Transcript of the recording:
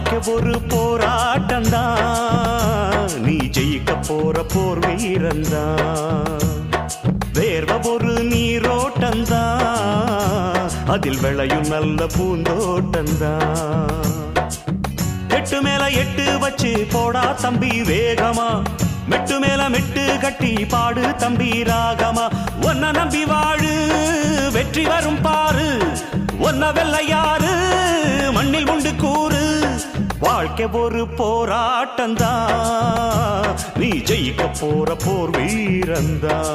வாழ்க்கை ஒரு போராட்டம்தான், நீ ஜெயிக்க போற போர் வீரந்தான். வேர்வ ஒரு நீரோட்டம்தான், அதில் விளையும் நல்ல பூந்தோட்டம்தான். எட்டு மேல எட்டு வச்சு போடா தம்பி வேகமா, மெட்டு மேல மெட்டு கட்டி பாடு தம்பி ராகமா. ஒன்ன நம்பி வாழு, வெற்றி வரும் பாரு, ஒன்ன வெல்ல யாரு, மண்ணில் உண்டு கூறு. வாழ்க்கை ஒரு போராட்டம்தான், நீ ஜெயிக்க போற போர் வீரந்தான்.